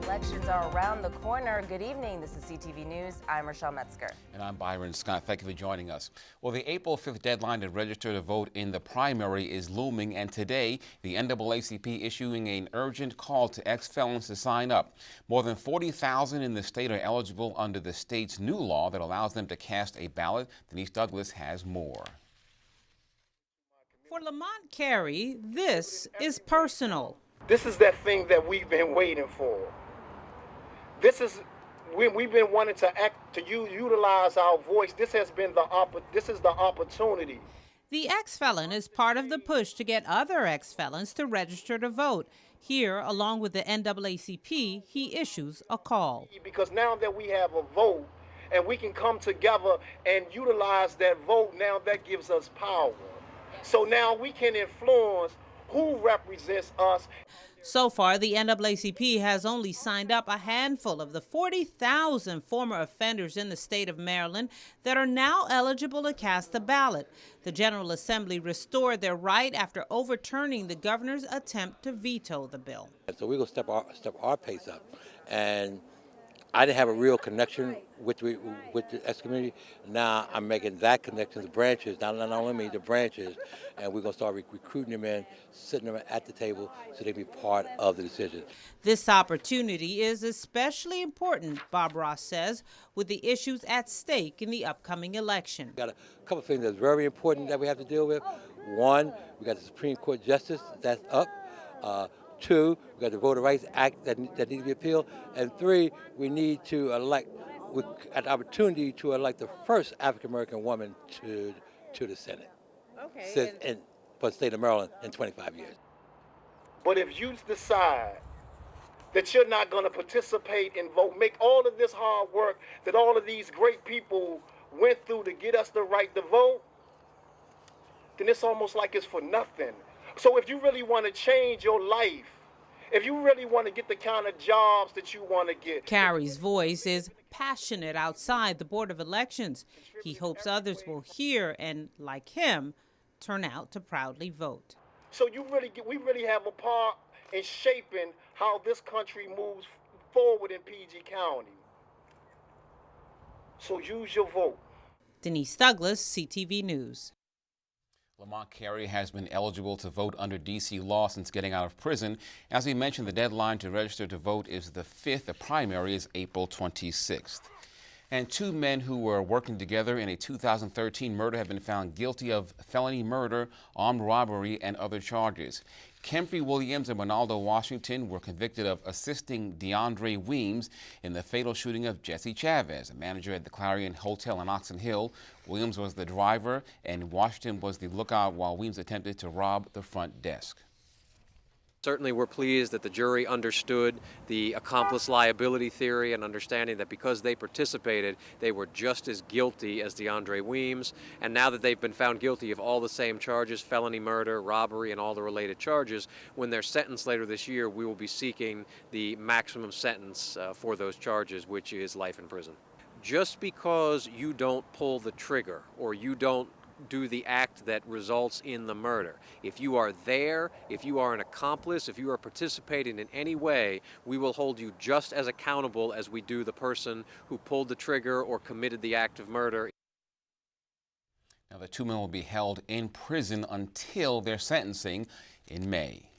Elections are around the corner. Good evening. This is CTV News. I'm Rochelle Metzger. And I'm Byron Scott. Thank you for joining us. Well, the April 5th deadline to register to vote in the primary is looming, and today the NAACP issuing an urgent call to ex-felons to sign up. More than 40,000 in the state are eligible under the state's new law that allows them to cast a ballot. Denise Douglas has more. For Lamont Carey, this is personal. This is that thing that we've been waiting for. This is when we've been wanting to utilize our voice. This is the opportunity. The ex-felon is part of the push to get other ex-felons to register to vote. Here, along with the NAACP, he issues a call. Because now that we have a vote and we can come together and utilize that vote, now that gives us power. So now we can influence who represents us. So far, the NAACP has only signed up a handful of the 40,000 former offenders in the state of Maryland that are now eligible to cast a ballot. The General Assembly restored their right after overturning the governor's attempt to veto the bill. So we're going to step our pace up. And I didn't have a real connection with the ex-community. Now I'm making that connection to the branches, not only me, the branches, and we're going to start recruiting them in, sitting them at the table so they be part of the decision. This opportunity is especially important, Bob Ross says, with the issues at stake in the upcoming election. We've got a couple of things that's very important that we have to deal with. One, we got the Supreme Court justice that's up. Two, we got the Voter Rights Act that needs to be appealed. And three, we need to elect, an opportunity to elect the first African-American woman to the Senate. Okay. For the state of Maryland in 25 years. But if you decide that you're not going to participate and vote, make all of this hard work that all of these great people went through to get us the right to vote, then it's almost like it's for nothing. So if you really want to change your life, if you really want to get the kind of jobs that you want to get. Carey's voice is passionate outside the Board of Elections. He hopes others will hear and, like him, turn out to proudly vote. So we really have a part in shaping how this country moves forward in PG County. So use your vote. Denise Douglas, CTV News. Lamont Carey has been eligible to vote under D.C. law since getting out of prison. As we mentioned, the deadline to register to vote is the 5th. The primary is April 26th. And two men who were working together in a 2013 murder have been found guilty of felony murder, armed robbery, and other charges. Kemphrey Williams and Ronaldo Washington were convicted of assisting DeAndre Weems in the fatal shooting of Jesse Chavez, a manager at the Clarion Hotel in Oxon Hill. Williams was the driver and Washington was the lookout while Weems attempted to rob the front desk. Certainly we're pleased that the jury understood the accomplice liability theory and understanding that because they participated, they were just as guilty as DeAndre Weems. And now that they've been found guilty of all the same charges, felony murder, robbery, and all the related charges, when they're sentenced later this year, we will be seeking the maximum sentence for those charges, which is life in prison. Just because you don't pull the trigger or you don't do the act that results in the murder. If you are there, if you are an accomplice, if you are participating in any way, we will hold you just as accountable as we do the person who pulled the trigger or committed the act of murder. Now, the two men will be held in prison until their sentencing in May.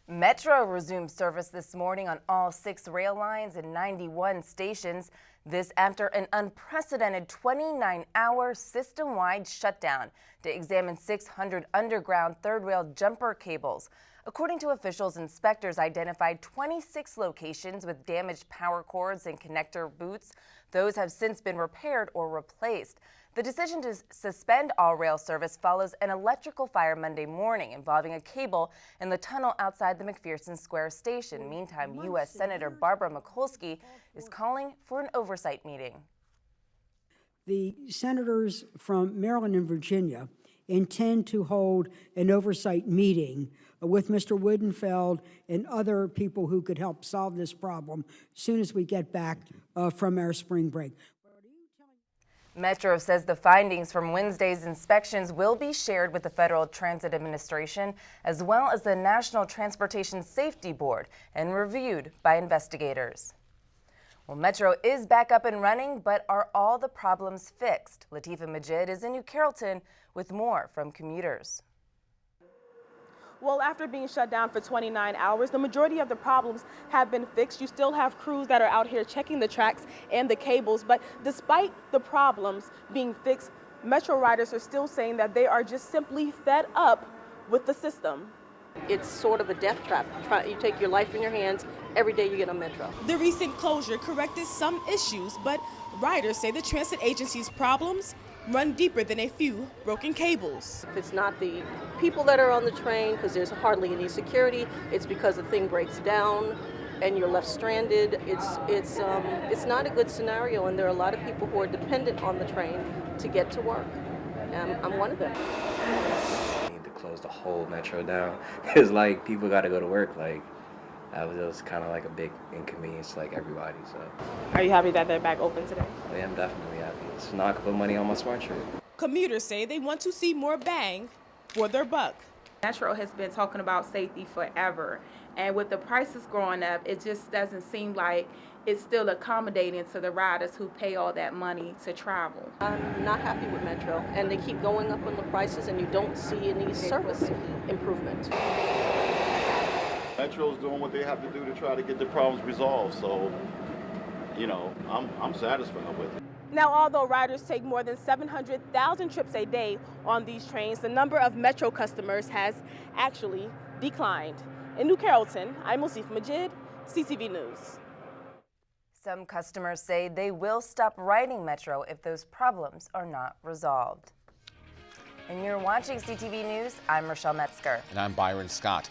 Metro resumed service this morning on all 6 rail lines and 91 stations. This after an unprecedented 29-hour system-wide shutdown to examine 600 underground third rail jumper cables. According to officials, inspectors identified 26 locations with damaged power cords and connector boots. Those have since been repaired or replaced. The decision to suspend all rail service follows an electrical fire Monday morning involving a cable in the tunnel outside the McPherson Square station. Meantime, U.S. Senator Barbara Mikulski is calling for an oversight meeting. The senators from Maryland and Virginia intend to hold an oversight meeting with Mr. Woodenfeld and other people who could help solve this problem as soon as we get back from our spring break. Metro says the findings from Wednesday's inspections will be shared with the Federal Transit Administration as well as the National Transportation Safety Board and reviewed by investigators. Well, Metro is back up and running, but are all the problems fixed? Latifah Majid is in New Carrollton with more from commuters. Well, after being shut down for 29 hours, the majority of the problems have been fixed. You still have crews that are out here checking the tracks and the cables, but despite the problems being fixed, Metro riders are still saying that they are just simply fed up with the system. It's sort of a death trap. You take your life in your hands every day you get on Metro. The recent closure corrected some issues, but riders say the transit agency's problems run deeper than a few broken cables. If it's not the people that are on the train, because there's hardly any security, it's because the thing breaks down and you're left stranded. It's not a good scenario, and there are a lot of people who are dependent on the train to get to work. I'm one of them. Need to close the whole Metro down. It's like people got to go to work. Like that was kind of like a big inconvenience to like everybody. So. Are you happy that they're back open today? I am definitely happy. So now I can put money on my smart trip. Commuters say they want to see more bang for their buck. Metro has been talking about safety forever, and with the prices growing up, it just doesn't seem like it's still accommodating to the riders who pay all that money to travel. I'm not happy with Metro, and they keep going up on the prices, and you don't see any service improvement. Metro's doing what they have to do to try to get the problems resolved, so, you know, I'm satisfied with it. Now, although riders take more than 700,000 trips a day on these trains, the number of Metro customers has actually declined. In New Carrollton, I'm Latifah Majid, CTV News. Some customers say they will stop riding Metro if those problems are not resolved. And you're watching CTV News. I'm Rochelle Metzger. And I'm Byron Scott.